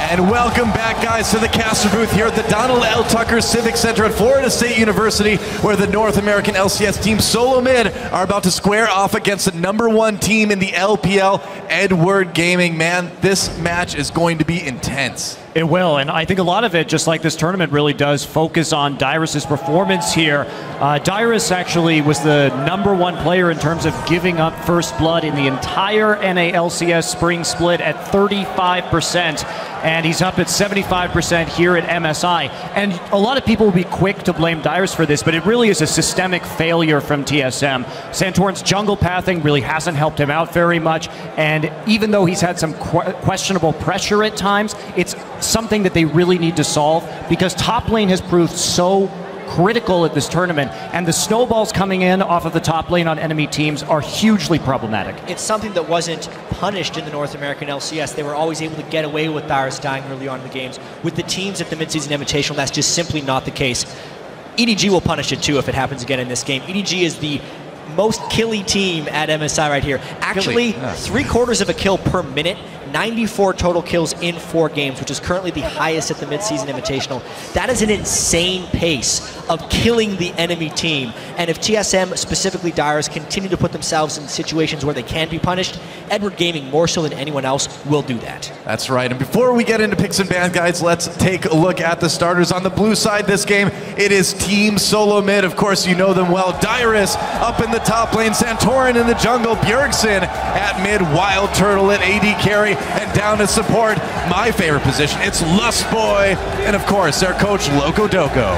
And welcome back, guys, to the caster booth here at the Donald L. Tucker Civic Center at Florida State University, where the North American LCS team Solo Mid are about to square off against the #1 team in the LPL, Edward Gaming. Man, this match is going to be intense. It will, and I think a lot of it, just like this tournament, really does focus on Dyrus's performance here. Dyrus actually was the #1 player in terms of giving up first blood in the entire NALCS spring split at 35%, and he's up at 75% here at MSI. And a lot of people will be quick to blame Dyrus for this, but it really is a systemic failure from TSM. Santorin's jungle pathing really hasn't helped him out very much, and even though he's had some questionable pressure at times, it's something that they really need to solve, because top lane has proved so critical at this tournament, and the snowballs coming in off of the top lane on enemy teams are hugely problematic. It's something that wasn't punished in the North American LCS. They were always able to get away with Dyrus dying early on in the games. With the teams at the midseason Invitational, that's just simply not the case. EDG will punish it too if it happens again in this game. EDG is the most killy team at MSI right here. Actually, 3/4 of a kill per minute, 94 total kills in 4 games, which is currently the highest at the midseason Invitational. That is an insane pace of killing the enemy team. And if TSM, specifically Dyrus, continue to put themselves in situations where they can be punished, Edward Gaming, more so than anyone else, will do that. That's right. And before we get into picks and bans, guys, let's take a look at the starters. On the blue side this game, it is Team Solo Mid. Of course, you know them well. Dyrus up in the top lane, Santorin in the jungle, Bjergsen at mid, Wild Turtle at AD carry, and down to support, my favorite position, it's Lustboy, and of course, their coach, Loco Doco.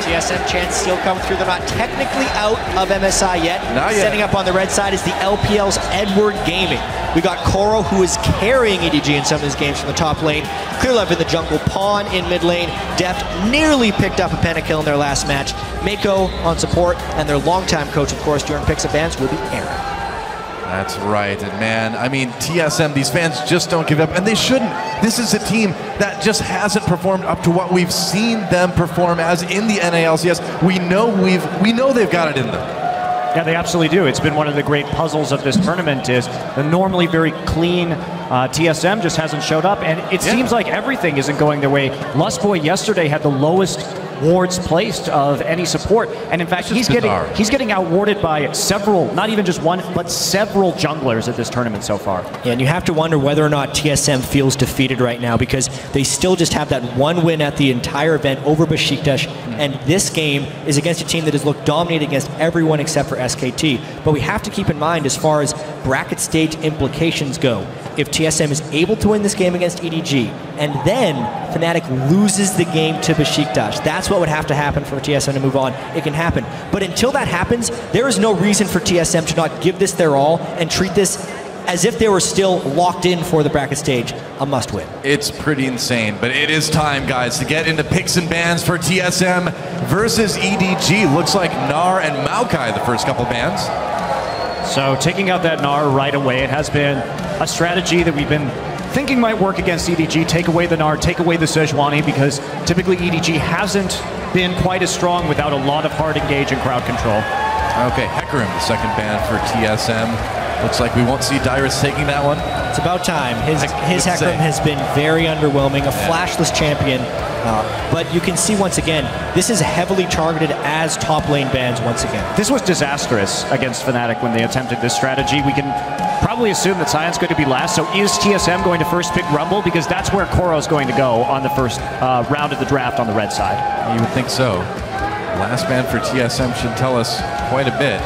TSM chance still coming through. They're not technically out of MSI yet. Not yet. Setting up on the red side is the LPL's Edward Gaming. We got Koro, who is carrying EDG in some of his games from the top lane. Clearlove in the jungle, Pawn in mid lane. Deft nearly picked up a pentakill in their last match. Mako on support, and their longtime coach, of course, during picks and bans will be Aaron. That's right, and man, I mean, TSM, these fans just don't give up, and they shouldn't. This is a team that just hasn't performed up to what we've seen them perform as in the NALCS. We know they've got it in them. Yeah, they absolutely do. It's been one of the great puzzles of this tournament is the normally very clean TSM just hasn't showed up, and it seems like everything isn't going their way. Lustboy yesterday had the lowest wards placed of any support, and in fact he's getting outwarded by several, not even just one, but several junglers at this tournament so far. Yeah, and you have to wonder whether or not TSM feels defeated right now, because they still just have that one win at the entire event over Besiktas, and this game is against a team that has looked dominated against everyone except for SKT. But we have to keep in mind, as far as bracket stage implications go, if TSM is able to win this game against EDG, and then Fnatic loses the game to Besiktas, that's what would have to happen for TSM to move on. It can happen. But until that happens, there is no reason for TSM to not give this their all and treat this as if they were still locked in for the bracket stage, a must-win. It's pretty insane, but it is time, guys, to get into picks and bans for TSM versus EDG. Looks like Gnar and Maokai the first couple bans. So taking out that Gnar right away, it has been a strategy that we've been thinking might work against EDG. Take away the Gnar, take away the Sejuani, because typically EDG hasn't been quite as strong without a lot of hard engage and crowd control. Okay, Hecarim, the second ban for TSM. Looks like we won't see Dyrus taking that one. It's about time. His Hecarim has been very underwhelming, a flashless champion. But you can see once again, this is heavily targeted as top lane bans once again. This was disastrous against Fnatic when they attempted this strategy. We can probably assume that Sion's going to be last, so is TSM going to first pick Rumble? Because that's where Koro's going to go on the first round of the draft on the red side. You would think so. Last ban for TSM should tell us quite a bit.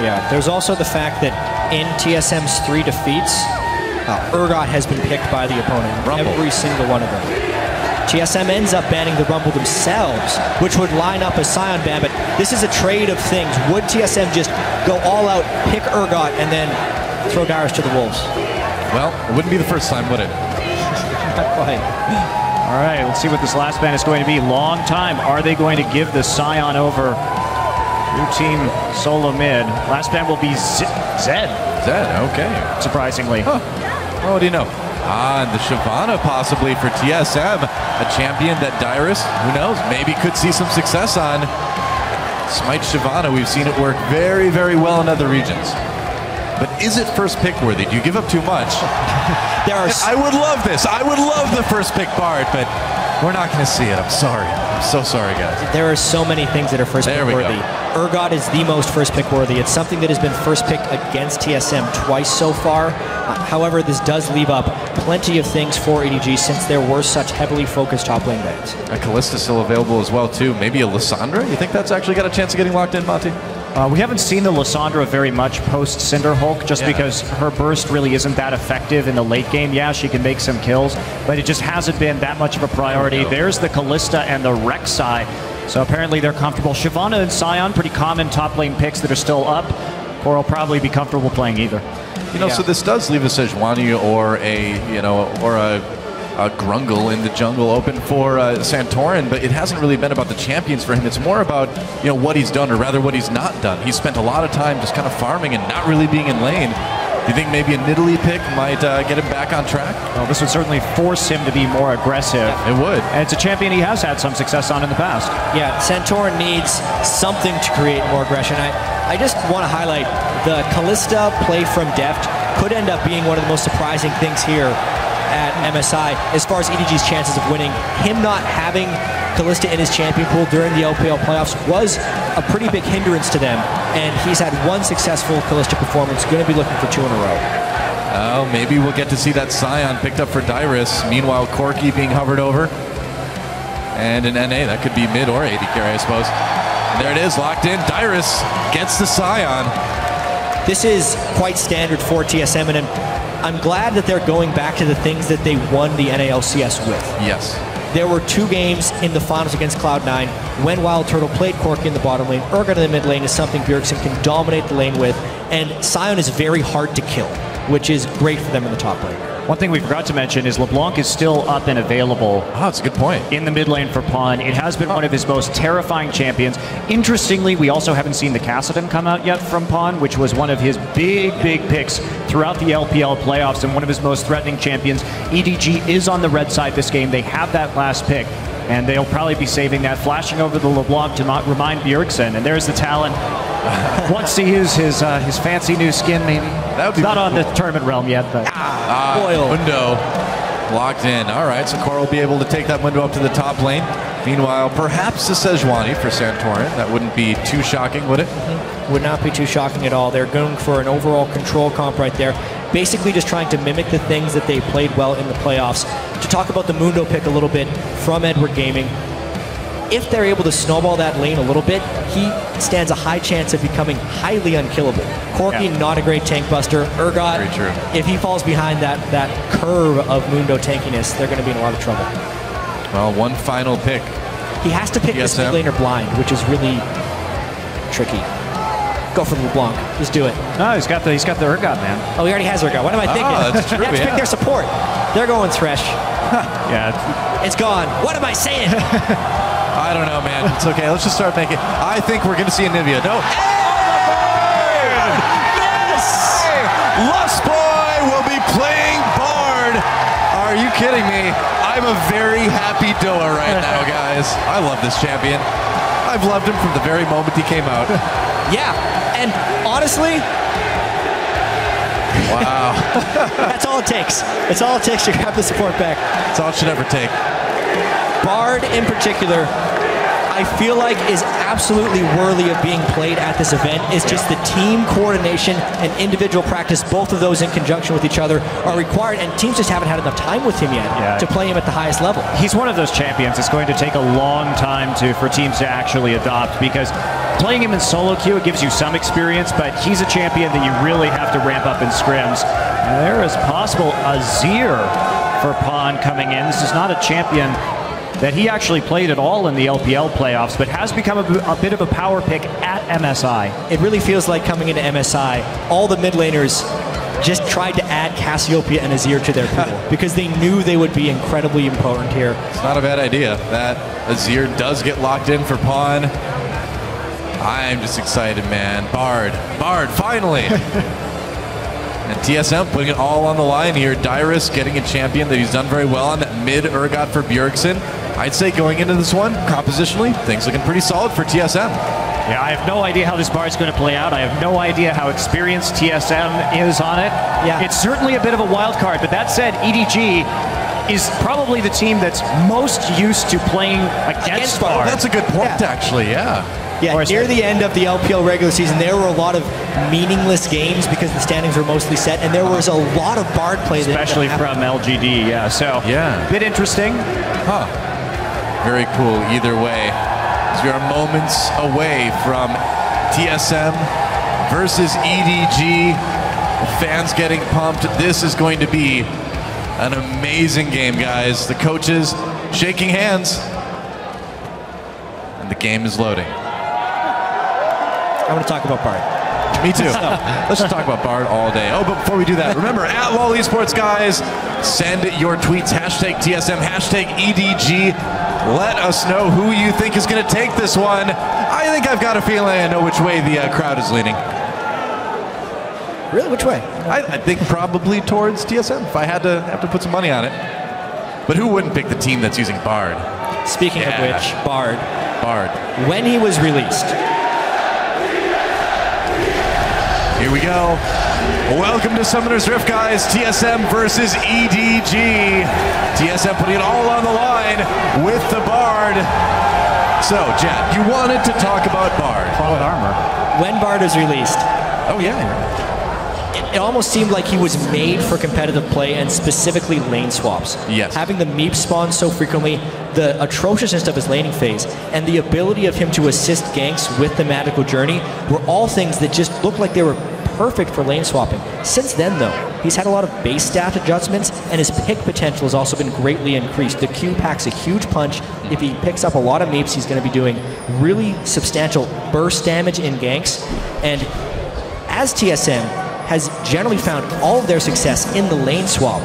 Yeah, there's also the fact that in TSM's 3 defeats, Urgot has been picked by the opponent. Rumble. Every single one of them. TSM ends up banning the Rumble themselves, which would line up a Sion ban, but this is a trade of things. Would TSM just go all out, pick Urgot, and then throw Dyrus to the wolves? Well, it wouldn't be the first time, would it? Not quite. All right, let's see what this last ban is going to be. Long time. Are they going to give the Sion over? New team Solo Mid. Last ban will be Zed. Zed, okay. Surprisingly. Huh. Oh, what do you know? And the Shyvana possibly for TSM. A champion that Dyrus, who knows, maybe could see some success on. Smite Shyvana, we've seen it work very, very well in other regions. But is it first pick worthy? Do you give up too much? I would love this. I would love the first pick Bard, but we're not going to see it. I'm sorry. I'm so sorry, guys. There are so many things that are first pick worthy. Urgot is the most first pick worthy. It's something that has been first picked against TSM twice so far. However, this does leave up plenty of things for EDG since there were such heavily focused top lane bans. Kalista still available as well, too. Maybe a Lissandra? You think that's actually got a chance of getting locked in, Monty? We haven't seen the Lissandra very much post Cinderhulk just because her burst really isn't that effective in the late game. Yeah, she can make some kills, but it just hasn't been that much of a priority. There's the Kalista and the Rek'Sai. So apparently they're comfortable. Shyvana and Sion, pretty common top lane picks that are still up. Or will probably be comfortable playing either. You know, so this does leave a Sejuani or a Grungle in the jungle open for Santorin, but it hasn't really been about the champions for him. It's more about, you know, what he's done, or rather what he's not done. He's spent a lot of time just kind of farming and not really being in lane. Do you think maybe a Nidalee pick might get him back on track? Well, this would certainly force him to be more aggressive. It would. And it's a champion he has had some success on in the past. Yeah, Santorin needs something to create more aggression. I just want to highlight the Kalista play from Deft could end up being one of the most surprising things here at MSI as far as EDG's chances of winning. Him not having Kalista in his champion pool during the LPL playoffs was a pretty big hindrance to them, and he's had one successful Kalista performance, going to be looking for 2 in a row. Oh, maybe we'll get to see that Sion picked up for Dyrus. Meanwhile, Corki being hovered over. And an NA, that could be mid or AD carry, I suppose. And there it is, locked in. Dyrus gets the Sion. This is quite standard for TSM, and I'm glad that they're going back to the things that they won the NALCS with. Yes. There were 2 games in the finals against Cloud9 when Wild Turtle played Corki in the bottom lane. Urgot in the mid lane is something Bjergsen can dominate the lane with, and Sion is very hard to kill, which is great for them in the top lane. One thing we forgot to mention is LeBlanc is still up and available. Oh, that's a good point. In the mid lane for Pawn. It has been one of his most terrifying champions. Interestingly, we also haven't seen the Kassadin come out yet from Pawn, which was one of his big picks throughout the LPL playoffs and one of his most threatening champions. EDG is on the red side this game. They have that last pick, and they'll probably be saving that, flashing over the LeBlanc to not remind Bjergsen. And there's the Talon. Wants to use his fancy new skin, maybe. That would be not on the tournament realm yet, but Mundo locked in. All right, so Core will be able to take that Mundo up to the top lane. Meanwhile, perhaps a Sejuani for Santorin. That wouldn't be too shocking, would it? Would not be too shocking at all. They're going for an overall control comp right there. Basically just trying to mimic the things that they played well in the playoffs. To talk about the Mundo pick a little bit from Edward Gaming, if they're able to snowball that lane a little bit, he stands a high chance of becoming highly unkillable. Corki, not a great tank buster. Urgot, very true. If he falls behind that curve of Mundo tankiness, they're going to be in a lot of trouble. Well, one final pick. He has to pick this mid laner blind, which is really tricky. Go for LeBlanc. Just do it. No, he's got the Urgot, man. Oh, he already has Urgot. What am I thinking? Oh, that's true, They have to pick their support. They're going Thresh. It's gone. What am I saying? I don't know, man. It's okay. Let's just start making. I think we're going to see Anivia. No. Yes! Lust Boy will be playing Bard. Are you kidding me? I'm a very happy Doa right now, guys. I love this champion. I've loved him from the very moment he came out. Yeah, and honestly, wow. That's all it takes. It's all it takes to grab the support back. That's all it should ever take. Bard in particular, I feel like is absolutely worthy of being played at this event. It's just the team coordination and individual practice, both of those in conjunction with each other, are required, and teams just haven't had enough time with him yet to play him at the highest level. He's one of those champions it's going to take a long time for teams to actually adopt, because playing him in solo queue, it gives you some experience, but he's a champion that you really have to ramp up in scrims. And there is possible Azir for Pawn coming in. This is not a champion that he actually played at all in the LPL playoffs, but has become a bit of a power pick at MSI. It really feels like coming into MSI, all the mid laners just tried to add Cassiopeia and Azir to their pool because they knew they would be incredibly important here. It's not a bad idea. That Azir does get locked in for Pawn. I'm just excited, man. Bard, finally! And TSM putting it all on the line here. Dyrus getting a champion that he's done very well on. That mid Urgot for Bjergsen. I'd say going into this one, compositionally, things looking pretty solid for TSM. Yeah, I have no idea how this bar is going to play out. I have no idea how experienced TSM is on it. Yeah. It's certainly a bit of a wild card, but that said, EDG is probably the team that's most used to playing against Bard. That's a good point, actually, yeah. Yeah, near the end of the LPL regular season, there were a lot of meaningless games because the standings were mostly set, and there was a lot of Bard play. Especially from LGD, yeah. So, a bit interesting. Huh. Very cool either way. As we are moments away from TSM versus EDG. Fans getting pumped. This is going to be an amazing game, guys. The coaches shaking hands. And the game is loading. I want to talk about Bard. Me too. Let's just talk about Bard all day. Oh, but before we do that, remember, at LOL Esports, guys, send your tweets, hashtag TSM, hashtag EDG. Let us know who you think is going to take this one. I think I've got a feeling I know which way the crowd is leaning. Really? Which way? I think probably towards TSM, if I had to put some money on it. But who wouldn't pick the team that's using Bard? Speaking of which, Bard. When he was released. Here we go. Welcome to Summoner's Rift, guys. TSM versus EDG. TSM putting it all on the line with the Bard. So, Jad, you wanted to talk about Bard. Cloth armor. When Bard was released. Oh, yeah. It almost seemed like he was made for competitive play and specifically lane swaps. Yes. Having the Meep spawn so frequently, the atrociousness of his laning phase, and the ability of him to assist ganks with the magical journey were all things that just looked like they were perfect for lane swapping. Since then, though, he's had a lot of base stat adjustments, and his pick potential has also been greatly increased. The Q packs a huge punch. If he picks up a lot of Meeps, he's going to be doing really substantial burst damage in ganks. And as TSM has generally found all of their success in the lane swap,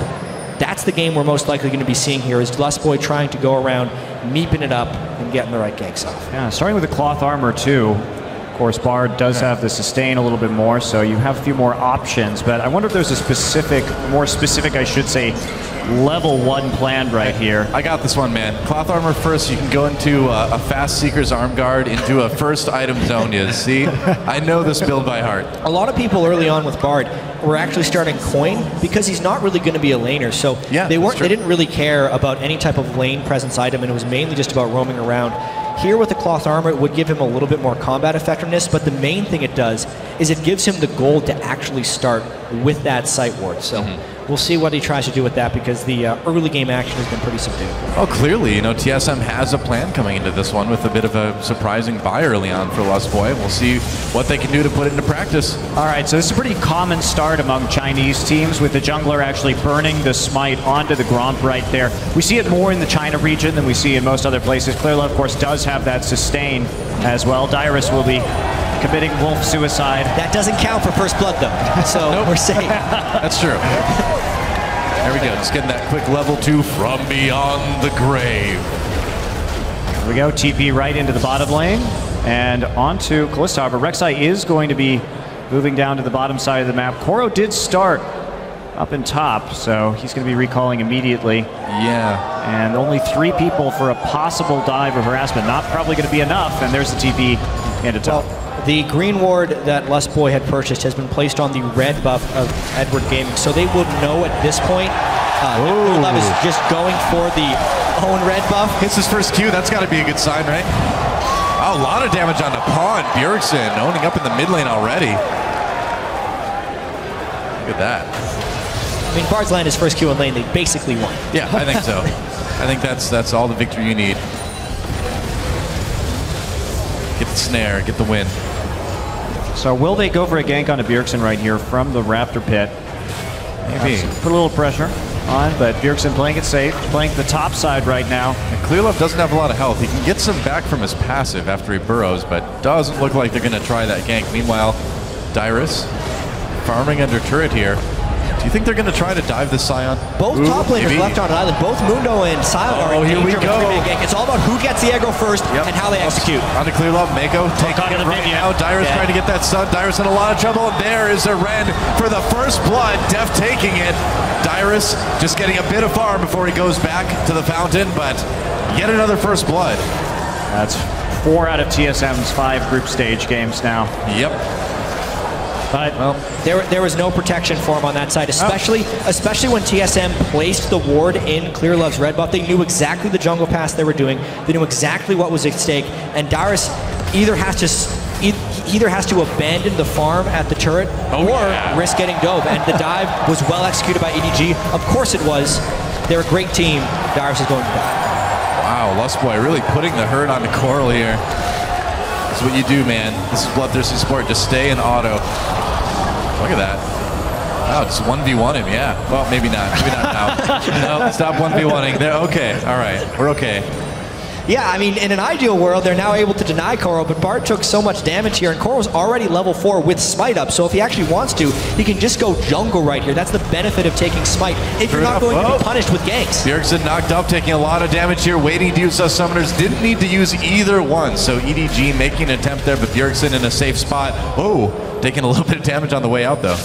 that's the game we're most likely going to be seeing here, is Lustboy trying to go around, meeping it up, and getting the right ganks off. Yeah, starting with the cloth armor, too. Of course, Bard does have the sustain a little bit more, so you have a few more options, but I wonder if there's a more specific, I should say, level 1 planned right here. I got this one, man. Cloth armor first, you can go into a fast Seeker's Arm Guard into a first item zone. You see? I know this build by heart. A lot of people early on with Bard were actually starting Coin because he's not really going to be a laner, so they didn't really care about any type of lane presence item, and it was mainly just about roaming around. Here with the cloth armor, it would give him a little bit more combat effectiveness, but the main thing it does is it gives him the gold to actually start with that sight ward. So we'll see what he tries to do with that, because the early game action has been pretty subdued. Oh, clearly, you know, TSM has a plan coming into this one with a bit of a surprising buy early on for Lustboy. We'll see what they can do to put it into practice. All right, so this is a pretty common start among Chinese teams, with the jungler actually burning the smite onto the Gromp right there. We see it more in the China region than we see in most other places. Clearlove, of course, does have that sustain as well. Dyrus will be committing wolf suicide. That doesn't count for first blood, though, so we're safe. That's true. There we go, just getting that quick level 2 from beyond the grave. Here we go, TP right into the bottom lane, and onto Kalista. But Rek'Sai is going to be moving down to the bottom side of the map. Koro did start up in top, so he's going to be recalling immediately. Yeah. And only 3 people for a possible dive or harassment. Not probably going to be enough, and there's the TP into top. Well, the green ward that Lustboy had purchased has been placed on the red buff of Edward Gaming, so they would know at this point. Love is just going for the own red buff. Hits his first Q, that's got to be a good sign, right? Oh, a lot of damage on the pawn. Bjergsen owning up in the mid lane already. Look at that. I mean, Bard's land his first Q in lane, they basically won. Yeah, I think so. I think that's all the victory you need. Get the snare, get the win. So will they go for a gank on a Bjergsen right here from the Raptor pit? Maybe. Put a little pressure on, but Bjergsen playing it safe, playing the top side right now. And Clearlove doesn't have a lot of health. He can get some back from his passive after he burrows, but doesn't look like they're going to try that gank. Meanwhile, Dyrus farming under turret here. Do you think they're going to try to dive this Sion? Both top laners left on an island. Both Mundo and Sion are in danger of a 3-man gank. It's all about who gets the aggro first and how they execute. On to Clearlove, Mako taking it right now. Dyrus trying to get that stun. Dyrus in a lot of trouble. And there is a Ren for the first blood. Def taking it. Dyrus just getting a bit of farm before he goes back to the fountain, but yet another first blood. That's 4 out of TSM's 5 group stage games now. Yep. But well, there was no protection for him on that side, especially when TSM placed the ward in Clear Love's red buff. They knew exactly the jungle pass they were doing. They knew exactly what was at stake, and Dyrus either has to abandon the farm at the turret or risk getting dove. And the dive was well executed by EDG. Of course it was. They're a great team. Dyrus is going to die. Wow, Lustboy really putting the hurt on the Coral here. That's what you do, man. This is Bloodthirsty Sport. Just stay in auto. Look at that. Oh, it's 1v1 him, yeah. Well, maybe not. Maybe not now. No, stop 1v1ing. They're okay. All right, we're okay. Yeah, I mean, in an ideal world, they're now able to deny Coral, but Bart took so much damage here, and Coral's already level 4 with Smite up, so if he actually wants to, he can just go jungle right here. That's the benefit of taking Smite, if you're not going to be punished with ganks. Bjergsen knocked up, taking a lot of damage here, waiting to use those summoners. Didn't need to use either one, so EDG making an attempt there, but Bjergsen in a safe spot. Oh, taking a little bit of damage on the way out, though.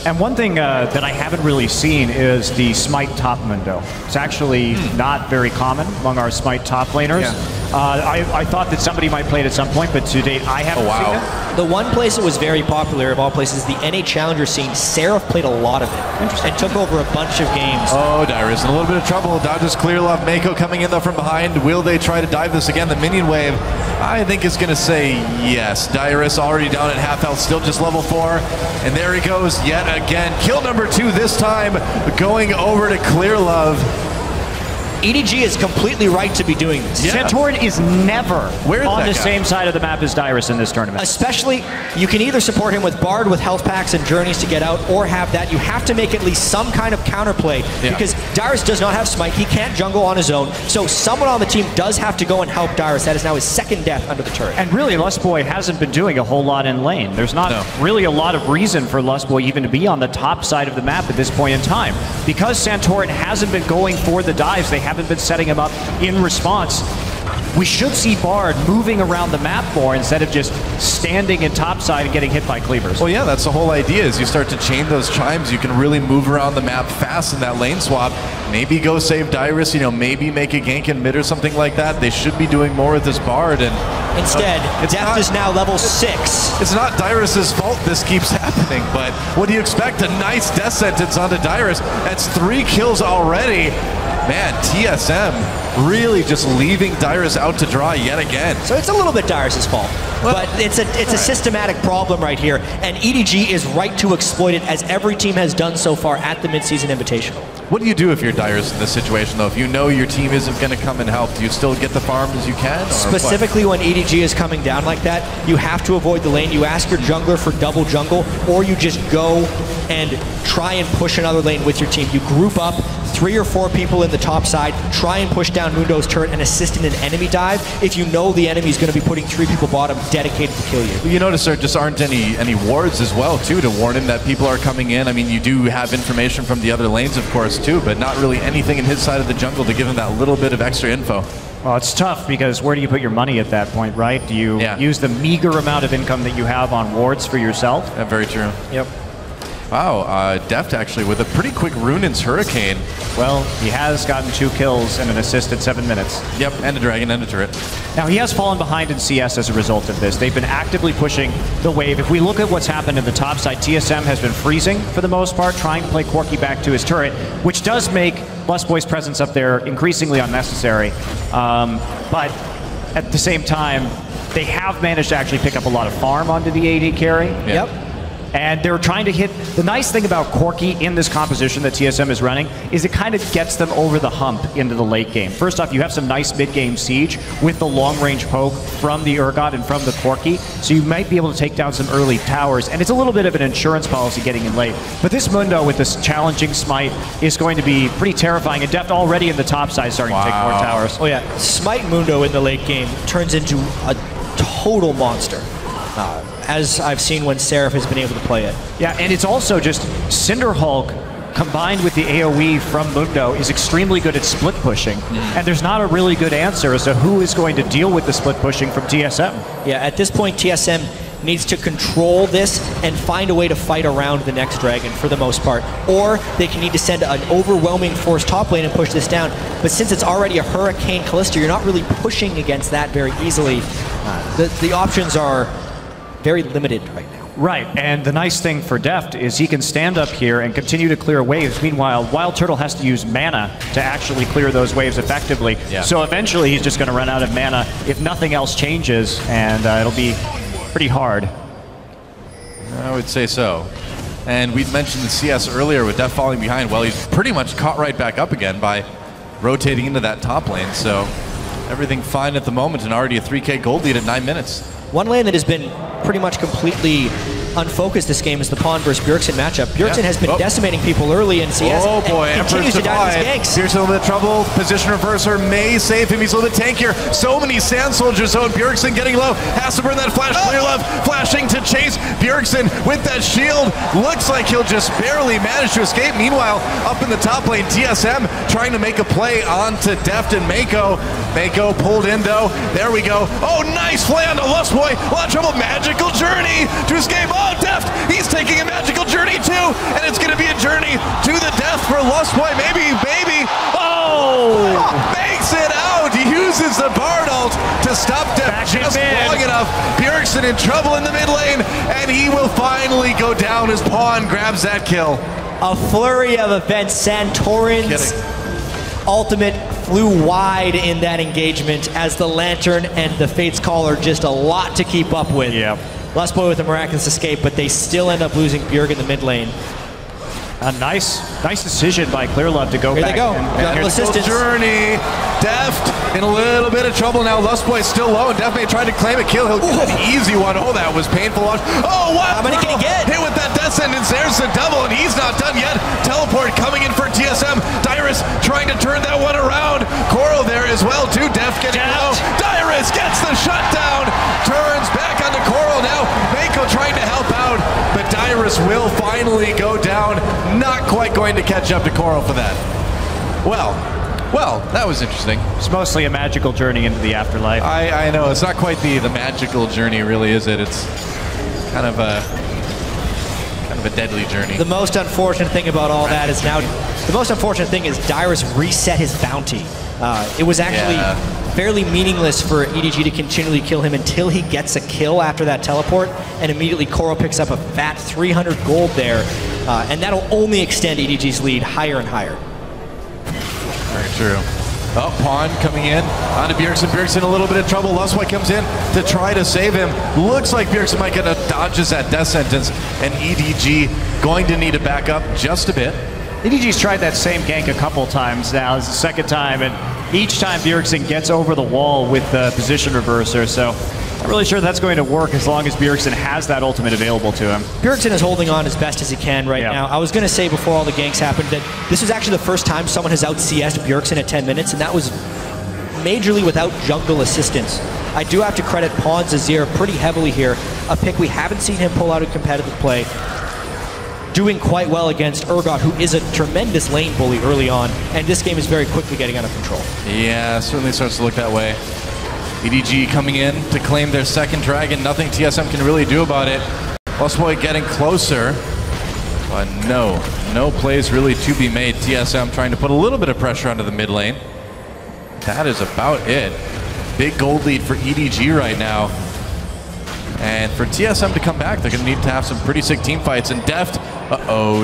And one thing that I haven't really seen is the Smite top mundo. It's actually not very common among our Smite top laners. Yeah. I thought that somebody might play it at some point, but to date I haven't seen it. The one place it was very popular of all places, the NA Challenger scene, Seraph played a lot of it and took over a bunch of games. Oh, Dyrus in a little bit of trouble. Dodges Clear Love. Mako coming in though from behind. Will they try to dive this again? The minion wave, I think, is going to say yes. Dyrus already down at half health, still just level 4. And there he goes yet again. Kill number 2 this time, going over to Clear Love. EDG is completely right to be doing this. Yeah. Santorin is never on the same side of the map as Dyrus in this tournament. Especially, you can either support him with Bard, with health packs and journeys to get out, or have that. You have to make at least some kind of counterplay, because Dyrus does not have Smite. He can't jungle on his own. So someone on the team does have to go and help Dyrus. That is now his second death under the turret. And really, Lustboy hasn't been doing a whole lot in lane. There's not really a lot of reason for Lustboy even to be on the top side of the map at this point in time. Because Santorin hasn't been going for the dives, they haven't been setting him up in response. We should see Bard moving around the map more instead of just standing in topside and getting hit by cleavers. Well, yeah, that's the whole idea. Is you start to chain those chimes, you can really move around the map fast in that lane swap. Maybe go save Dyrus, you know, maybe make a gank in mid or something like that. They should be doing more with this Bard. And instead, Deft is now level 6. It's not Dyrus's fault this keeps happening, but what do you expect? A nice death sentence onto Dyrus. That's 3 kills already. Man, TSM really just leaving Dyrus out to dry yet again. So it's a little bit Dyrus's fault, but it's a systematic problem right here, and EDG is right to exploit it, as every team has done so far at the midseason Invitational. What do you do if you're Dyrus in this situation, though? If you know your team isn't going to come and help, do you still get the farm as you can? Specifically when EDG is coming down like that, you have to avoid the lane. You ask your jungler for double jungle, or you just go and try and push another lane with your team. You group up 3 or 4 people in the top side, try and push down Mundo's turret and assist in an enemy dive if you know the enemy is going to be putting 3 people bottom dedicated to kill you. You notice there just aren't any wards as well, too, to warn him that people are coming in. I mean, you do have information from the other lanes, of course, too, but not really anything in his side of the jungle to give him that little bit of extra info. Well, it's tough because where do you put your money at that point, right? Do you use the meager amount of income that you have on wards for yourself? Yeah, very true. Yep. Wow, Deft actually with a pretty quick Runin's Hurricane. Well, he has gotten 2 kills and an assist at 7 minutes. Yep, and a dragon and a turret. Now, he has fallen behind in CS as a result of this. They've been actively pushing the wave. If we look at what's happened in the top side, TSM has been freezing for the most part, trying to play Corki back to his turret, which does make Lustboy's presence up there increasingly unnecessary. But at the same time, they have managed to actually pick up a lot of farm onto the AD carry. Yep. And they're trying to hit, the nice thing about Corki in this composition that TSM is running is it kind of gets them over the hump into the late game. First off, you have some nice mid-game siege with the long-range poke from the Urgot and from the Corki, so you might be able to take down some early towers, and it's a little bit of an insurance policy getting in late. But this Mundo with this challenging Smite is going to be pretty terrifying, and Deft already in the top side starting to take more towers. Oh yeah, Smite Mundo in the late game turns into a total monster. As I've seen when Seraph has been able to play it. Yeah, and it's also just Cinder Hulk combined with the AoE from Mundo is extremely good at split pushing. And there's not a really good answer as to who is going to deal with the split pushing from TSM. Yeah, at this point TSM needs to control this and find a way to fight around the next dragon for the most part. Or they can need to send an overwhelming force top lane and push this down. But since it's already a Hurricane Callisto, you're not really pushing against that very easily. The options are very limited right now. Right, and the nice thing for Deft is he can stand up here and continue to clear waves. Meanwhile, Wild Turtle has to use mana to actually clear those waves effectively. Yeah. So eventually he's just going to run out of mana if nothing else changes, and it'll be pretty hard. I would say so. And we mentioned the CS earlier with Deft falling behind. Well, he's pretty much caught right back up again by rotating into that top lane. So everything fine at the moment, and already a 3K gold lead at 9 minutes. One lane that has been pretty much completely unfocused this game is the Pawn versus Bjergsen matchup. Bjergsen has been decimating people early in CS. Oh boy, and continues to die to his ganks. Here's a little bit of trouble. Position reverser may save him. He's a little bit tankier. So many Sand Soldiers out. Bjergsen getting low. Has to burn that flash. Clearlove flashing to chase Bjergsen with that shield. Looks like he'll just barely manage to escape. Meanwhile, up in the top lane, TSM trying to make a play onto Deft and Mako. Mako pulled in though. There we go. Oh, nice play onto Lustboy. A lot of trouble. Magical journey to escape. Oh, Deft. He's taking a magical journey too. And it's going to be a journey to the death for Lustboy. Maybe. Oh! Makes it out. He uses the Bard ult to stop Deft just long enough. Bjergsen in trouble in the mid lane. And he will finally go down as Pawn grabs that kill. A flurry of events. Santorin's ultimate flew wide in that engagement as the Lantern and the Fate's Call are just a lot to keep up with. Yeah. Lustboy with a miraculous escape, but they still end up losing Bjerg in the mid lane. A nice decision by Clearlove to go back. Here they go. And Assistance. Journey. Deft in a little bit of trouble now. Lustboy's still low, and Deft may try to claim a kill. He'll get an easy one. Oh, that was painful. Oh, wow. How many can he get? Hit with that death sentence. There's the double, and he's not done yet. Teleport coming in for TSM. Dyrus trying to turn that one around. Coral there as well, too. Deft getting low. Dyrus gets the shutdown. Turns back onto Coral now. Mako trying to help out, but Dyrus will finally go down. Not quite going to catch up to Coral for that. Well, that was interesting. It's mostly a magical journey into the afterlife. I know, it's not quite the magical journey, really, is it? It's kind of a deadly journey. The most unfortunate thing about all that is now, the most unfortunate thing is Dyrus reset his bounty. It was actually fairly meaningless for EDG to continually kill him until he gets a kill after that teleport, and immediately Coral picks up a fat 300 gold there, and that'll only extend EDG's lead higher and higher. Very true. Oh, Pawn coming in onto Bjergsen. Bjergsen in a little bit of trouble. Lustboy comes in to try to save him. Looks like Bjergsen might get a dodges that death sentence, and EDG going to need to back up just a bit. EDG's tried that same gank a couple times now. It's the second time, and each time Bjergsen gets over the wall with the position reverser, so I'm really sure that's going to work as long as Bjergsen has that ultimate available to him. Bjergsen is holding on as best as he can right now. I was going to say before all the ganks happened that this was actually the first time someone has out-CS'd Bjergsen at 10 minutes, and that was majorly without jungle assistance. I do have to credit Pawn's Azir pretty heavily here, a pick we haven't seen him pull out in competitive play. Doing quite well against Urgot, who is a tremendous lane bully early on, and this game is very quickly getting out of control. Yeah, certainly starts to look that way. EDG coming in to claim their second dragon. Nothing TSM can really do about it. Lustboy getting closer, but no plays really to be made. TSM trying to put a little bit of pressure onto the mid lane. That is about it. Big gold lead for EDG right now. And for TSM to come back, they're going to need to have some pretty sick team fights. And Deft,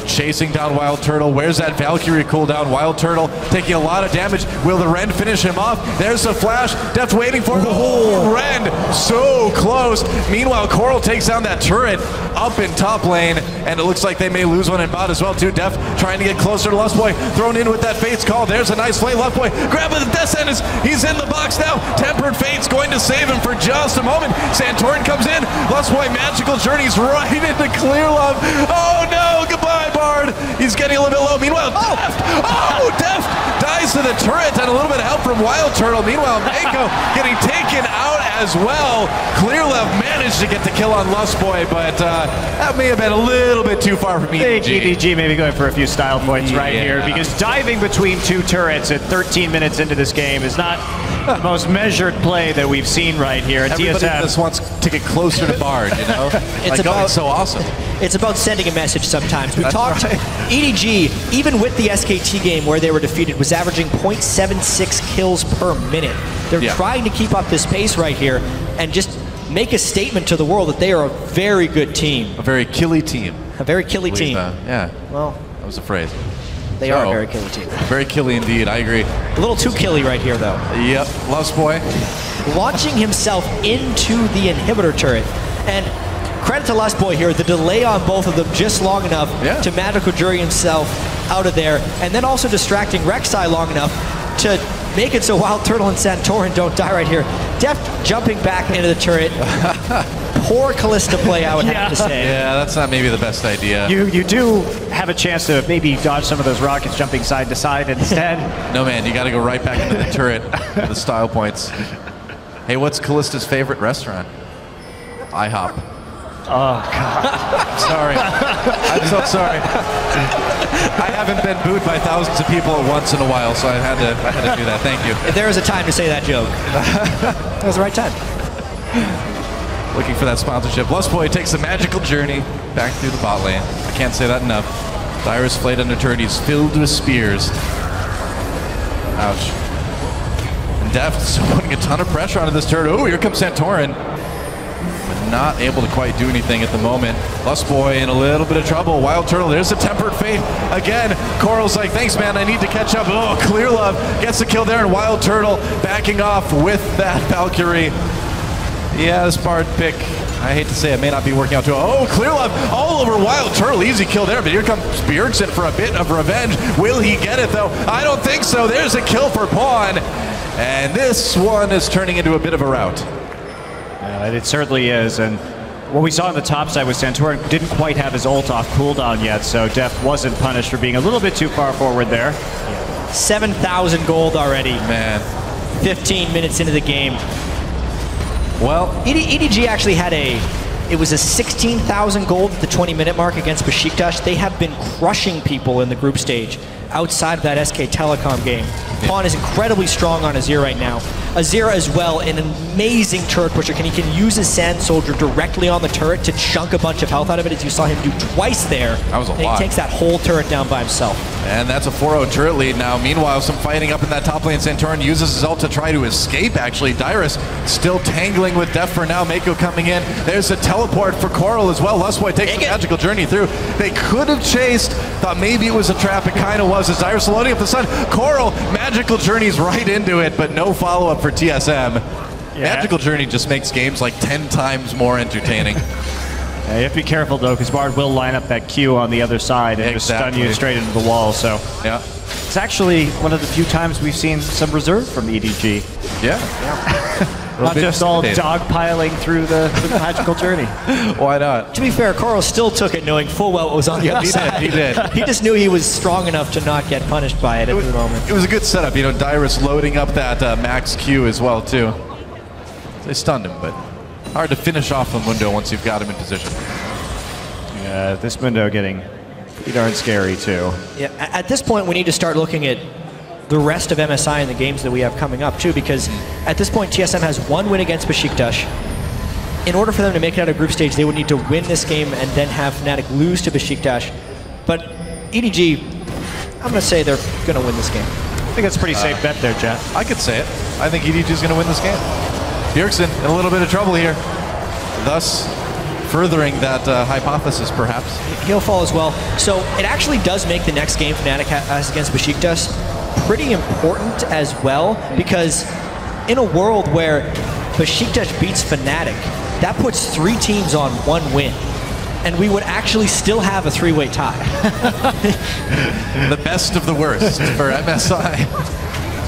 chasing down Wild Turtle. Where's that Valkyrie cooldown? Wild Turtle taking a lot of damage. Will the Rend finish him off? There's the flash. Deft waiting for it. Oh, Rend so close. Meanwhile, Coral takes down that turret up in top lane, and it looks like they may lose one in bot as well too. Deft trying to get closer to Lustboy. Thrown in with that Fate's Call. There's a nice play. Lustboy grabbing the death sentence. He's in the box now. Tempered Fate's going to save him for just a moment. Santorin comes in. Lustboy magical journeys right into Clearlove. Oh no, goodbye Bard. He's getting a little bit low. Meanwhile, Deft dies to the turret, and a little bit of help from Wild Turtle. Meanwhile, Mako getting taken out as well. Clearlove managed managed to get the kill on Lustboy, but that may have been a little bit too far from EDG. EDG maybe going for a few style points right here, because diving between two turrets at 13 minutes into this game is not the most measured play that we've seen right here at Everybody TSM. just wants to get closer to Bard, you know? It's so awesome. It's about sending a message sometimes. We talked, EDG, even with the SKT game where they were defeated, was averaging 0.76 kills per minute. They're trying to keep up this pace right here and just make a statement to the world that they are a very good team. A very killy team. A very killy team. Yeah. Well, that was a phrase. They are a very killy team. Very killy indeed, I agree. A little too killy right here, though. Yep, Lustboy. Launching himself into the inhibitor turret. And credit to Lustboy here, the delay on both of them just long enough to magical jury himself out of there, and then also distracting Rek'Sai long enough to make it so Wild Turtle and Santorin don't die right here. Deft jumping back into the turret. Poor Callista play, I would have to say. Yeah, that's not maybe the best idea. You do have a chance to maybe dodge some of those rockets jumping side to side instead. No, man, you got to go right back into the turret for the style points. Hey, what's Callista's favorite restaurant? IHOP. Oh, God. Sorry. I'm so sorry. I haven't been booed by thousands of people once in a while, so I had to do that. Thank you. If there was a time to say that joke, that was the right time. Looking for that sponsorship. Lustboy takes a magical journey back through the bot lane. I can't say that enough. Dyrus flayed under turret. He's filled with spears. Ouch. And Deft is putting a ton of pressure onto this turret. Oh, here comes Santorin. But not able to quite do anything at the moment. Lustboy in a little bit of trouble. Wild Turtle, there's a tempered fate. Again, Coral's like, thanks, man, I need to catch up. Oh, Clear Love gets the kill there, and Wild Turtle backing off with that Valkyrie. Yeah, this Bard pick, I hate to say it, may not be working out too well. Oh, Clear Love all over Wild Turtle. Easy kill there, but here comes Bjergsen for a bit of revenge. Will he get it, though? I don't think so. There's a kill for Pawn. And this one is turning into a bit of a rout. It certainly is, and what we saw on the top side with Santorin didn't quite have his ult off cooldown yet, so Deft wasn't punished for being a little bit too far forward there. 7,000 gold already. Man. 15 minutes into the game. Well, EDG actually had it was a 16,000 gold at the 20-minute mark against Besiktas. They have been crushing people in the group stage outside of that SK Telecom game. Pawn is incredibly strong on Azir right now. Azir as well, an amazing turret pusher. He can use his Sand Soldier directly on the turret to chunk a bunch of health out of it, as you saw him do twice there. That was a lot. And he takes that whole turret down by himself. And that's a 4-0 turret lead now. Meanwhile, some fighting up in that top lane. Santorin uses his ult to try to escape, actually. Dyrus still tangling with Deft for now. Mako coming in. There's a teleport for Coral as well. Lustboy takes the magical journey through. They could have chased. Thought maybe it was a trap. It kind of was, as Dyrus loading up the sun. Coral, magical journeys right into it, but no follow-up for TSM. Yeah. Magical Journey just makes games like 10 times more entertaining. Yeah, you have to be careful, though, because Bard will line up that Q on the other side and just stun you straight into the wall. So yeah, it's actually one of the few times we've seen some reserve from EDG. Yeah. Not just all dogpiling through the magical journey. Why not? To be fair, Coral still took it knowing full well what was on the other side. He did. He just knew he was strong enough to not get punished by it at the moment. It was a good setup. You know, Dyrus loading up that max Q as well, too. They stunned him, but hard to finish off the Mundo once you've got him in position. Yeah, this Mundo getting pretty darn scary, too. Yeah, at this point, we need to start looking at the rest of MSI and the games that we have coming up, too, because at this point, TSM has one win against Besiktas. In order for them to make it out of group stage, they would need to win this game and then have Fnatic lose to Besiktas. But EDG, I'm going to say they're going to win this game. I think that's a pretty safe bet there, Jeff. I could say it. I think EDG is going to win this game. Bjergsen in a little bit of trouble here, thus furthering that hypothesis, perhaps. He'll fall as well. So it actually does make the next game Fnatic has against Besiktas pretty important as well, because in a world where Besiktas beats Fnatic, that puts 3 teams on 1 win. And we would actually still have a 3-way tie. The best of the worst for MSI.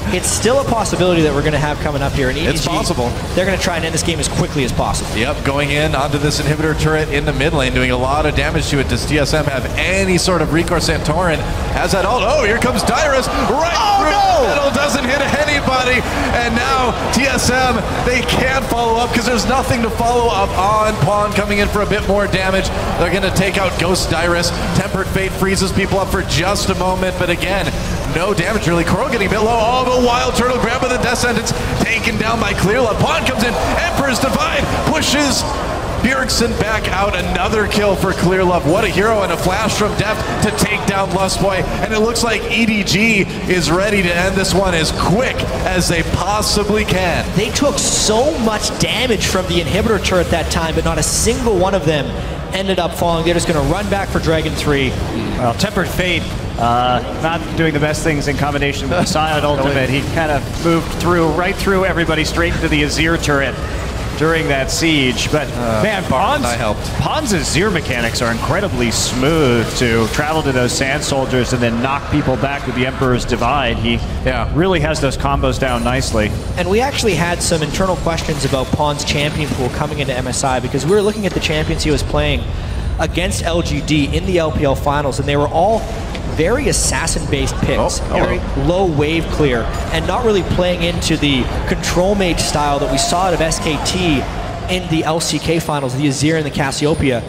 It's still a possibility that we're going to have coming up here. And EDG, it's possible. They're going to try and end this game as quickly as possible. Yep, going in onto this inhibitor turret in the mid lane, doing a lot of damage to it. Does TSM have any sort of recourse? Santorin has that ult. Oh, here comes Dyrus right through the middle, doesn't hit anybody. And now TSM, they can't follow up because there's nothing to follow up on. Pawn coming in for a bit more damage. They're going to take out Ghost Dyrus. Tempered Fate freezes people up for just a moment, but again, no damage really. Coral getting a bit low. Oh, the Wild Turtle grab with the death sentence, taken down by Clearlove. Pawn comes in, Emperor's Divide pushes Bjergsen back out. Another kill for Clearlove. What a hero, and a flash from Deft to take down Lustboy. And it looks like EDG is ready to end this one as quick as they possibly can. They took so much damage from the inhibitor turret that time, but not a single one of them ended up falling. They're just going to run back for Dragon 3. Well, Tempered Fate, not doing the best things in combination with the Silent Ultimate. He kind of moved through, right through everybody, straight into the Azir turret during that siege. But man, Pawn's Azir mechanics are incredibly smooth to travel to those Sand Soldiers and then knock people back with the Emperor's Divide. He really has those combos down nicely. And we actually had some internal questions about Pawn's champion pool coming into MSI, because we were looking at the champions he was playing against LGD in the LPL finals, and they were all very assassin-based picks, very low wave clear, and not really playing into the control mage style that we saw out of SKT in the LCK finals, the Azir and the Cassiopeia.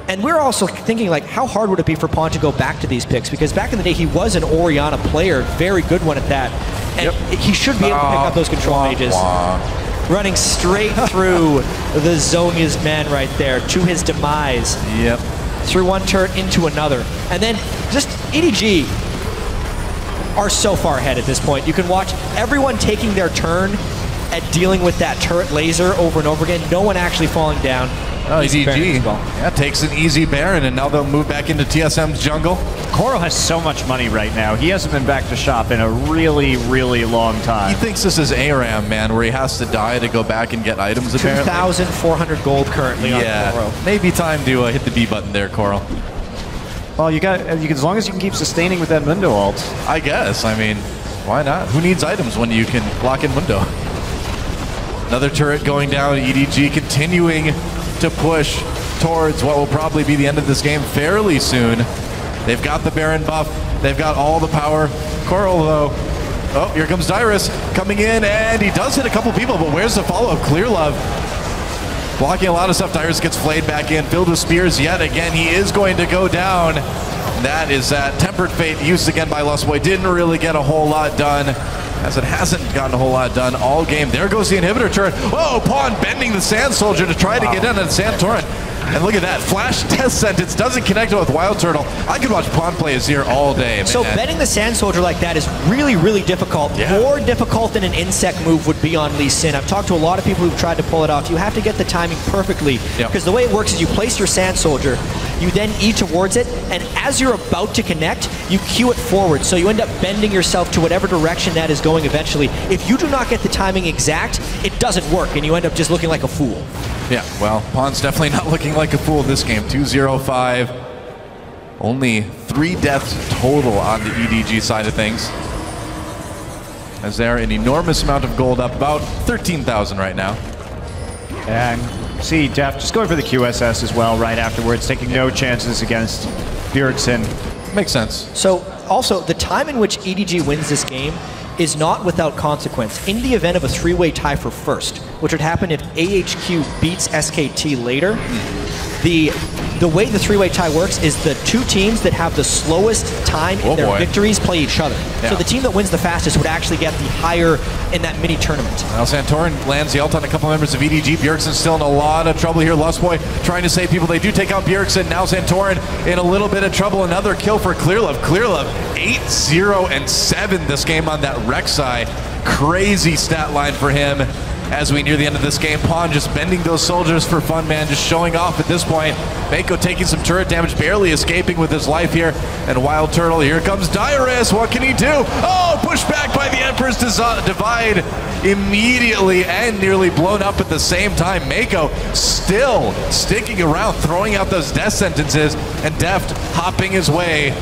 And we're also thinking, like, how hard would it be for Pawn to go back to these picks? Because back in the day, he was an Orianna player, very good one at that, and he should be able to pick up those control mages. Running straight through the Zhonya's man right there to his demise. Yep. Through one turret into another. And then just EDG are so far ahead at this point. You can watch everyone taking their turn at dealing with that turret laser over and over again. No one actually falling down. Oh, EDG takes an easy Baron, and now they'll move back into TSM's jungle. Coral has so much money right now. He hasn't been back to shop in a really, really long time. He thinks this is ARAM, man, where he has to die to go back and get items, apparently. 2,400 gold currently on Coral. Maybe time to hit the B button there, Coral. Well, you got as long as you can keep sustaining with that Mundo ult. I guess. I mean, why not? Who needs items when you can lock in Mundo? Another turret going down. EDG continuing to push towards what will probably be the end of this game fairly soon. They've got the Baron buff. They've got all the power. Coral, though. Oh, here comes Dyrus coming in, and he does hit a couple people, but where's the follow-up? Clearlove blocking a lot of stuff. Dyrus gets flayed back in, filled with spears yet again. He is going to go down. That is that Tempered Fate used again by Lustboy. Didn't really get a whole lot done, as it hasn't gotten a whole lot done all game. There goes the inhibitor turret. Whoa, Pawn bending the Sand Soldier to try to get in on Santorin. And look at that, flash death sentence, doesn't connect with Wild Turtle. I could watch Pawn play Azir all day, man. So bending the Sand Soldier like that is really, really difficult. More difficult than an insect move would be on Lee Sin. I've talked to a lot of people who've tried to pull it off. You have to get the timing perfectly, because the way it works is you place your Sand Soldier, you then E towards it, and as you're about to connect, you cue it forward. So you end up bending yourself to whatever direction that is going eventually. If you do not get the timing exact, it doesn't work, and you end up just looking like a fool. Yeah, well, Pawn's definitely not looking like a fool this game. 2-0-5. Only 3 deaths total on the EDG side of things, as they're an enormous amount of gold up, about 13,000 right now. And see Def just going for the QSS as well right afterwards, taking no chances against Bjergsen. Makes sense. So also, the time in which EDG wins this game is not without consequence. In the event of a 3-way tie for first, which would happen if AHQ beats SKT later, the way the 3-way tie works is the 2 teams that have the slowest time in their victories play each other. So the team that wins the fastest would actually get the higher in that mini tournament. Now Santorin lands the ult on a couple members of EDG. Bjergsen still in a lot of trouble here. Lustboy trying to save people. They do take out Bjergsen. Now Santorin in a little bit of trouble. Another kill for Clearlove. Clearlove 8-0-7 this game on that Rek'Sai. Crazy stat line for him as we near the end of this game. Pawn just bending those soldiers for fun, man, just showing off at this point. Mako taking some turret damage, barely escaping with his life here. And Wild Turtle, here comes Dyrus. What can he do? Oh, pushed back by the Emperor's Divide immediately and nearly blown up at the same time. Mako still sticking around, throwing out those death sentences, and Deft hopping his way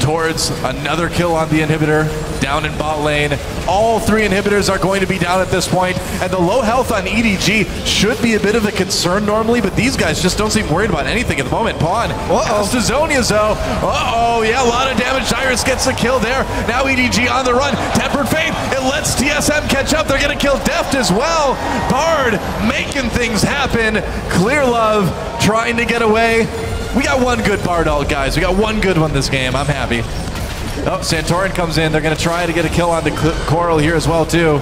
towards another kill on the inhibitor down in bot lane. All 3 inhibitors are going to be down at this point, and the low health on EDG should be a bit of a concern normally, but these guys just don't seem worried about anything at the moment. Pawn has to Zonia's though. Yeah, a lot of damage. Dyrus gets the kill there. Now EDG on the run. Tempered Faith, it lets TSM catch up. They're gonna kill Deft as well. Bard making things happen. Clear Love trying to get away. We got one good Bard ult, guys. We got one good one this game. I'm happy. Oh, Santorin comes in. They're going to try to get a kill on the Coral here as well, too.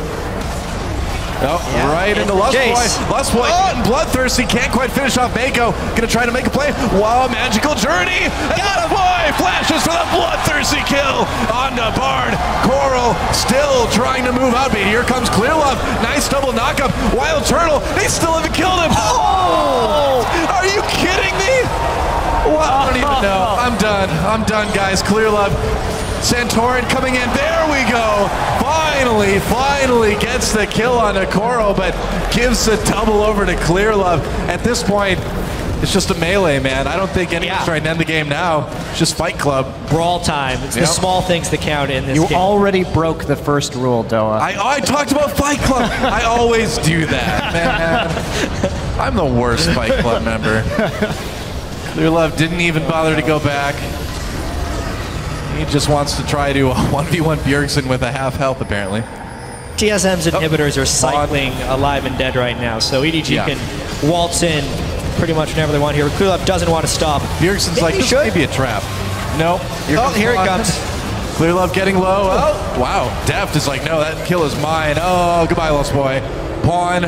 Oh, yeah, right into Lustboy. Lustboy getting bloodthirsty. Can't quite finish off Mako. Going to try to make a play. Wow, magical journey. And Lustboy flashes for the bloodthirsty kill onto Bard. Coral still trying to move out, but here comes Clear Love. Nice double knockup. Wild Turtle. They still haven't killed him. Oh! Are you kidding me? What? I don't even know. I'm done. I'm done, guys. Clear Love. Santorin coming in. There we go. Finally gets the kill on a Coral, but gives the double over to Clear Love. At this point, it's just a melee, man. I don't think anyone's trying to end the game now. It's just Fight Club. Brawl time. It's the small things that count in this game. You already broke the first rule, Doa. I talked about Fight Club. I always do that, man. I'm the worst Fight Club member. Clear Love didn't even bother to go back. He just wants to try to 1v1 Bjergsen with a half health, apparently. TSM's inhibitors are cycling alive and dead right now, so EDG can waltz in pretty much whenever they want here. Clear Love doesn't want to stop. Bjergsen's like, this may be a trap. Nope. Here it comes. Clear Love getting low. Oh, wow. Deft is like, no, that kill is mine. Oh, goodbye, Lost Boy. Pawn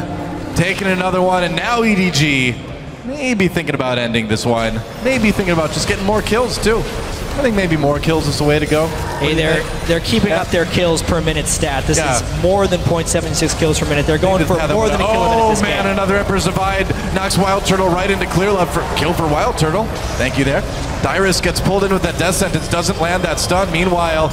taking another one, and now EDG maybe thinking about ending this one. Maybe thinking about just getting more kills, too. I think maybe more kills is the way to go. Hey, they're keeping up their kills per minute stat. This is more than 0.76 kills per minute. They're going for more than a kill a minute this game. Another Emperor's Divide knocks Wild Turtle right into Clear Love for kill for Wild Turtle. Thank you there. Dyrus gets pulled in with that death sentence, doesn't land that stun. Meanwhile,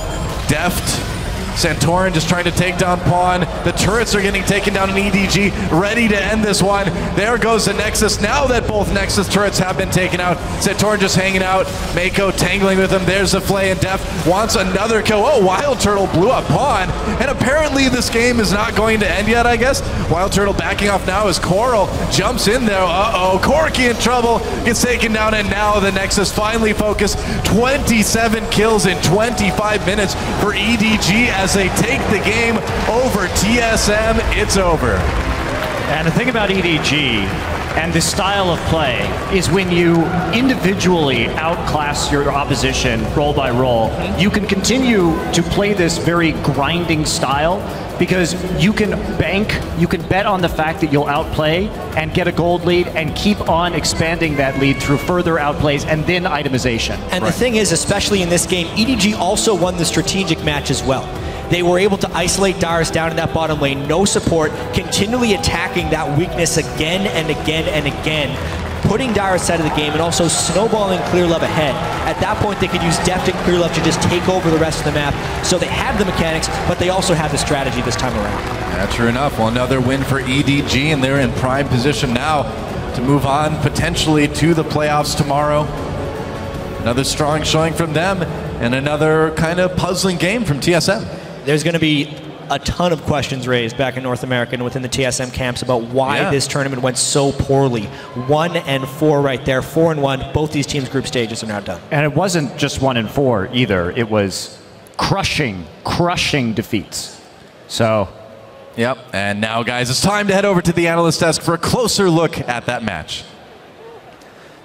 Deft, Santorin just trying to take down Pawn. The turrets are getting taken down in EDG, ready to end this one. There goes the Nexus. Now that both Nexus turrets have been taken out, Santorin just hanging out. Mako tangling with him. There's the Flay, and Deft wants another kill. Oh, Wild Turtle blew up Pawn. And apparently this game is not going to end yet, I guess. Wild Turtle backing off now as Coral jumps in there. Uh-oh, Corki in trouble. Gets taken down, and now the Nexus finally focused. 27 kills in 25 minutes for EDG as they take the game over TSM. It's over. And the thing about EDG and this style of play is when you individually outclass your opposition role by role, you can continue to play this very grinding style because you can bet on the fact that you'll outplay and get a gold lead and keep on expanding that lead through further outplays and then itemization. And the thing is, especially in this game, EDG also won the strategic match as well. They were able to isolate Dyrus down in that bottom lane, no support, continually attacking that weakness again and again and again, putting Dyrus out of the game and also snowballing Clear Love ahead. At that point, they could use Deft and Clear Love to just take over the rest of the map. So they had the mechanics, but they also had the strategy this time around. Yeah, true enough. Well, another win for EDG, and they're in prime position now to move on potentially to the playoffs tomorrow. Another strong showing from them, and another kind of puzzling game from TSM. There's going to be a ton of questions raised back in North America and within the TSM camps about why this tournament went so poorly. 1-4 right there, 4-1. Both these teams' group stages are now done. And it wasn't just 1-4 either. It was crushing defeats. So, yep. And now, guys, it's time to head over to the analyst desk for a closer look at that match.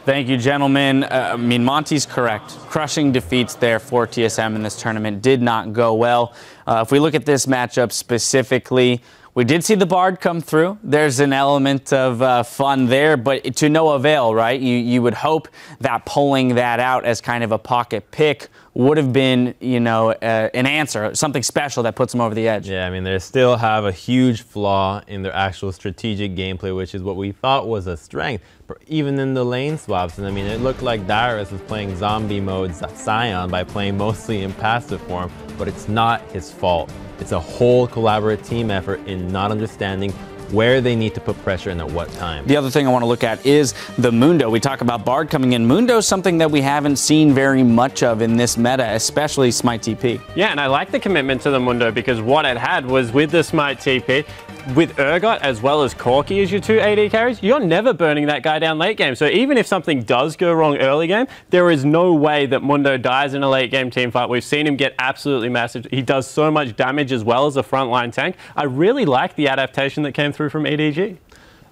Thank you, gentlemen. I mean, Monty's correct. Crushing defeats there for TSM in this tournament did not go well. If we look at this matchup specifically, we did see the Bard come through. There's an element of fun there, but to no avail, right? You would hope that pulling that out as kind of a pocket pick would have been, you know, an answer, something special that puts them over the edge. Yeah, I mean, they still have a huge flaw in their actual strategic gameplay, which is what we thought was a strength, even in the lane swaps. And I mean, it looked like Dyrus was playing zombie mode Sion by playing mostly in passive form, but it's not his fault. It's a whole collaborative team effort in not understanding where they need to put pressure and at what time. The other thing I want to look at is the Mundo. We talk about Bard coming in. Mundo is something that we haven't seen very much of in this meta, especially Smite TP. Yeah, and I like the commitment to the Mundo because what it had was with the Smite TP, with Urgot as well as Corki as your two AD carries, you're never burning that guy down late game. So even if something does go wrong early game, there is no way that Mundo dies in a late game team fight. We've seen him get absolutely massive. He does so much damage as well as a frontline tank. I really like the adaptation that came through from EDG.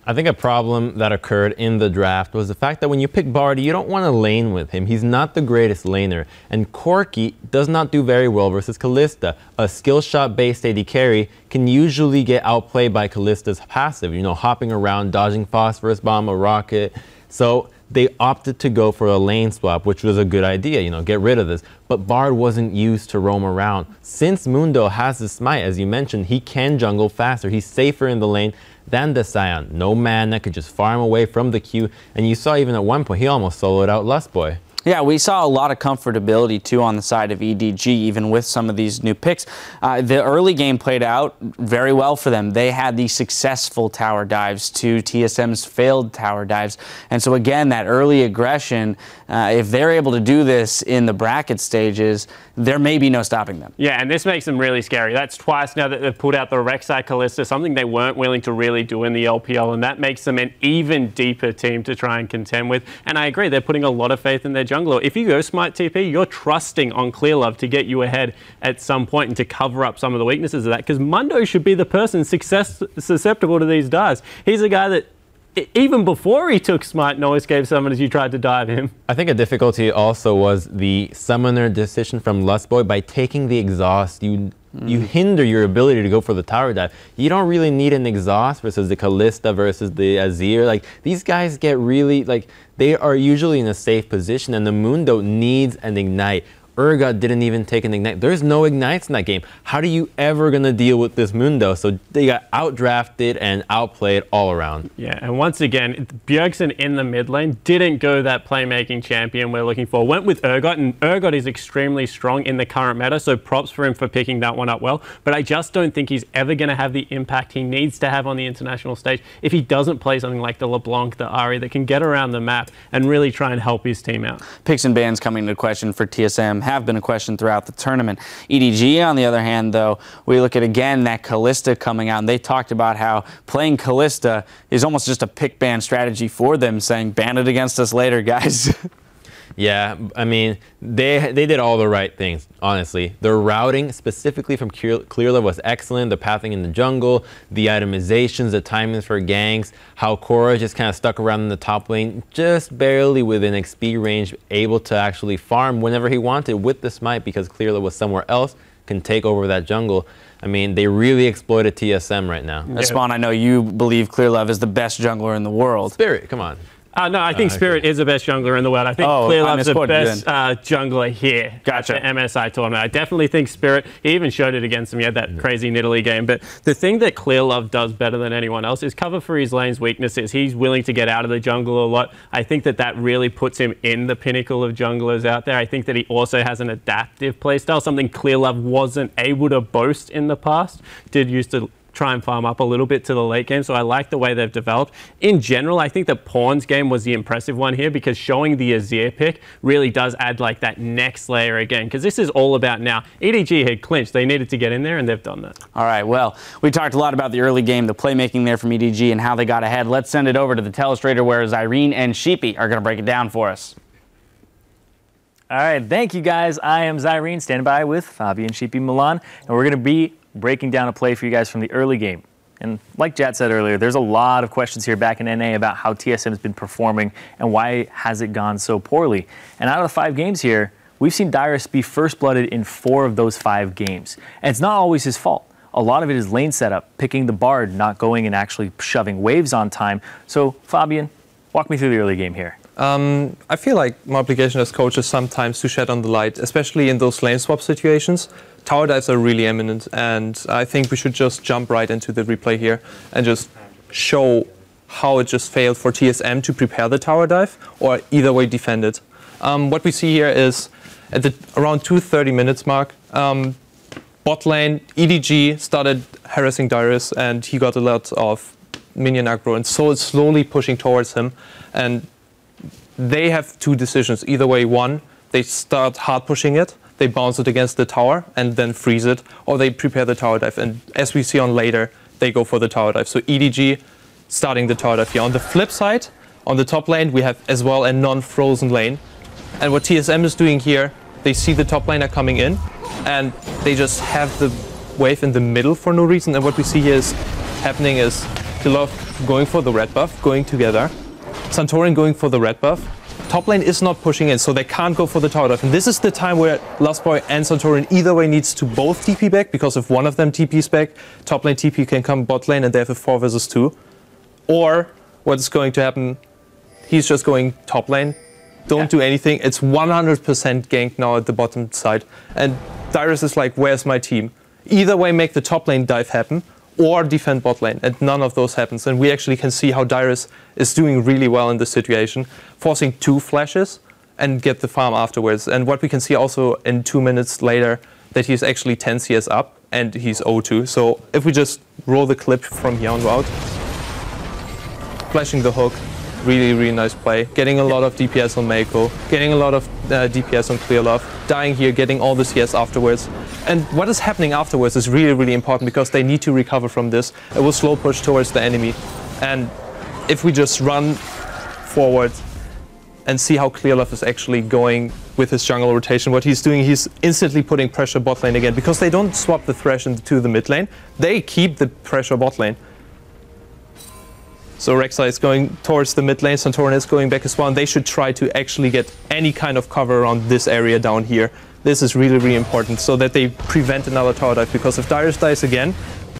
I think a problem that occurred in the draft was the fact that when you pick Bard, you don't want to lane with him. He's not the greatest laner. And Corki does not do very well versus Kalista. A skill shot based AD carry can usually get outplayed by Kalista's passive, you know, hopping around, dodging phosphorus bomb, a rocket. So they opted to go for a lane swap, which was a good idea, you know, get rid of this. But Bard wasn't used to roam around. Since Mundo has the Smite, as you mentioned, he can jungle faster. He's safer in the lane than the Scion. No mana, could just farm away from the queue. And you saw even at one point, he almost soloed out Lustboy. Yeah, we saw a lot of comfortability, too, on the side of EDG, even with some of these new picks. The early game played out very well for them. They had the successful tower dives to TSM's failed tower dives. And so, again, that early aggression, if they're able to do this in the bracket stages, there may be no stopping them. Yeah, and this makes them really scary. That's twice now that they've pulled out the Rek'Sai Kalista, something they weren't willing to really do in the LPL, and that makes them an even deeper team to try and contend with. And I agree, they're putting a lot of faith in their jungler. If you go Smite TP, you're trusting on Clearlove to get you ahead at some point and to cover up some of the weaknesses of that, because Mundo should be the person susceptible to these dives. He's a guy that even before he took Smite, no escape summon as you tried to dive him. I think a difficulty also was the summoner decision from Lustboy. By taking the exhaust, you hinder your ability to go for the tower dive. You don't really need an exhaust versus the Kalista versus the Azir. Like, these guys get really, like, they are usually in a safe position, and the Mundo needs an ignite. Urgot didn't even take an ignite. There's no ignites in that game. How are you ever going to deal with this Mundo? So they got outdrafted and outplayed all around. Yeah, and once again, Bjergsen in the mid lane didn't go that playmaking champion we're looking for. Went with Urgot, and Urgot is extremely strong in the current meta, so props for him for picking that one up well. But I just don't think he's ever going to have the impact he needs to have on the international stage if he doesn't play something like the LeBlanc, the Ahri, that can get around the map and really try and help his team out. Picks and bans coming into question for TSM have been a question throughout the tournament. EDG, on the other hand, though, we look at, again, that Kalista coming out, and they talked about how playing Kalista is almost just a pick ban strategy for them, saying, ban it against us later, guys. Yeah, I mean, they did all the right things, honestly. The routing, specifically from Clearlove, was excellent. The pathing in the jungle, the itemizations, the timings for ganks, how Korra just kind of stuck around in the top lane, just barely within XP range, able to actually farm whenever he wanted with the Smite because Clearlove was somewhere else, can take over that jungle. I mean, they really exploited TSM right now. Yeah. Spawn, I know you believe Clearlove is the best jungler in the world. Spirit, come on. No, I think Spirit is the best jungler in the world. I think Clearlove's the best jungler here. Gotcha. At the MSI tournament. I definitely think Spirit, he even showed it against him. He had that crazy Nidalee game. But the thing that Clearlove does better than anyone else is cover for his lane's weaknesses. He's willing to get out of the jungle a lot. I think that that really puts him in the pinnacle of junglers out there. I think that he also has an adaptive playstyle, something Clearlove wasn't able to boast in the past. Did used to try and farm up a little bit to the late game, so I like the way they've developed. In general, I think that Pawn's game was the impressive one here because showing the Azir pick really does add like that next layer again, because this is all about now. EDG had clinched. They needed to get in there, and they've done that. All right, well, we talked a lot about the early game, the playmaking there from EDG and how they got ahead. Let's send it over to the telestrator where Zyrene and Sheepy are going to break it down for us. All right, thank you guys. I am Zyrene, standing by with Fabi and Sheepy Milan, and we're going to be breaking down a play for you guys from the early game. And like Jat said earlier, there's a lot of questions here back in NA about how TSM has been performing and why has it gone so poorly. And out of the 5 games here, we've seen Dyrus be first-blooded in 4 of those 5 games. And it's not always his fault. A lot of it is lane setup, picking the Bard, not going and actually shoving waves on time. So, Fabian, walk me through the early game here. I feel like my obligation as coach is sometimes to shed on the light, especially in those lane swap situations. Tower dives are really eminent, and I think we should just jump right into the replay here and just show how it just failed for TSM to prepare the tower dive, or either way defend it. What we see here is at the around 2:30 minutes mark, bot lane EDG started harassing Dyrus, and he got a lot of minion aggro, and so it's slowly pushing towards him. And they have two decisions. Either way, one, they start hard pushing it, they bounce it against the tower and then freeze it, or they prepare the tower dive. And as we see on later, they go for the tower dive. So EDG starting the tower dive here. On the flip side, on the top lane, we have as well a non-frozen lane. And what TSM is doing here, they see the top laner coming in, and they just have the wave in the middle for no reason. And what we see here is happening is Kilov going for the red buff, going together. Santorin going for the red buff. Top lane is not pushing in, so they can't go for the tower dive. And this is the time where Lost Boy and Santorin either way needs to both TP back, because if one of them TPs back, top lane TP can come bot lane and they have a 4 versus 2. Or what's going to happen, he's just going top lane, don't do anything. It's 100% gank now at the bottom side. And Dyrus is like, where's my team? Either way, make the top lane dive happen, or defend bot lane, and none of those happens. And we actually can see how Dyrus is doing really well in this situation, forcing 2 flashes and get the farm afterwards. And what we can see also in 2 minutes later, that he's actually 10 CS up and he's 0-2. So if we just roll the clip from here on out, flashing the hook, really, really nice play. Getting a lot of DPS on Meiko, getting a lot of DPS on Clearlove, dying here, getting all the CS afterwards. And what is happening afterwards is really, really important, because they need to recover from this. It will slow push towards the enemy. And if we just run forward and see how Clearlove is actually going with his jungle rotation, what he's doing, he's instantly putting pressure bot lane again, because they don't swap the Thresh into the mid lane. They keep the pressure bot lane. So Rek'Sai is going towards the mid lane, Santorin is going back as well, and they should try to actually get any kind of cover around this area down here. This is really, really important, so that they prevent another tower dive, because if Dyrus dies again,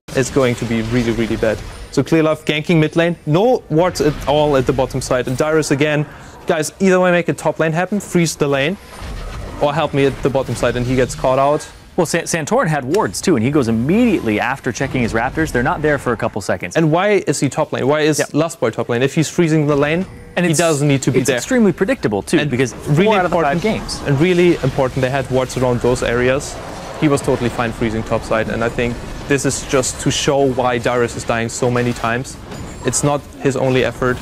it's going to be really, really bad. So Clearlove ganking mid lane, no wards at all at the bottom side, and Dyrus again, guys, either way make a top lane happen, freeze the lane, or help me at the bottom side, and he gets caught out. Well, Santorin had wards too, and he goes immediately after checking his Raptors. They're not there for a couple seconds. And why is he top lane? Why is Lost Boy top lane? If he's freezing the lane, and he doesn't need to be there. It's extremely predictable too, and because really 4 out of the 5 games. And really important, they had wards around those areas. He was totally fine freezing topside, and I think this is just to show why Dyrus is dying so many times. It's not his only effort.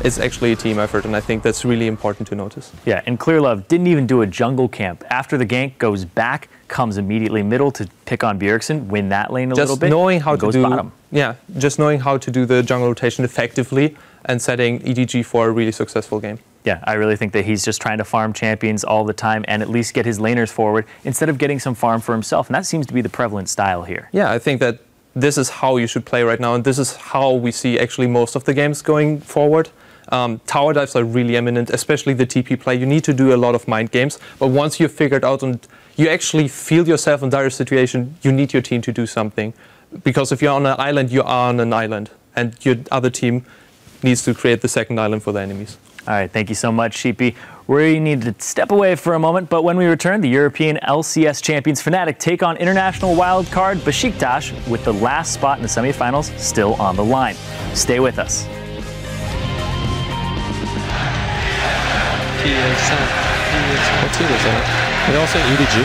It's actually a team effort, and I think that's really important to notice. Yeah, and Clearlove didn't even do a jungle camp. After the gank, goes back, comes immediately middle to pick on Bjergsen, win that lane a little bit, knowing how to do, bottom. Yeah, just knowing how to do the jungle rotation effectively and setting EDG for a really successful game. Yeah, I really think that he's just trying to farm champions all the time and at least get his laners forward instead of getting some farm for himself, and that seems to be the prevalent style here. Yeah, I think that this is how you should play right now, and this is how we see actually most of the games going forward. Tower dives are really eminent, especially the TP play. You need to do a lot of mind games, but once you've figured out and you actually feel yourself in dire situation, you need your team to do something. Because if you're on an island, you are on an island, and your other team needs to create the second island for the enemies. All right, thank you so much, Sheepy. We need to step away for a moment, but when we return, the European LCS champions Fnatic take on international wildcard Besiktas with the last spot in the semifinals still on the line. Stay with us. What team is that? Are they all saying EDG?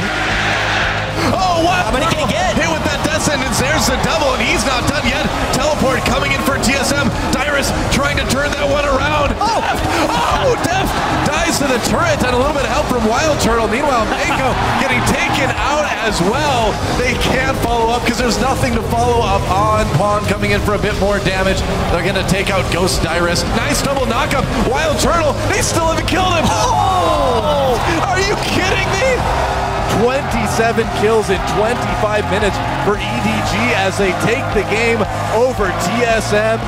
Oh, wow! How many can he get? Hit with that death sentence. There's the double, and he's not done yet. Teleport coming in for TSM. Dyrus trying to turn that one around. Oh, Def dies to the turret, and a little bit of help from Wild Turtle. Meanwhile, Meiko getting taken out as well. They can't follow up because there's nothing to follow up on. Pawn coming in for a bit more damage. They're going to take out Ghost Dyrus. Nice double knockup. Wild Turtle, they still haven't killed him. Oh! Are you kidding me? 27 kills in 25 minutes for EDG as they take the game over TSM.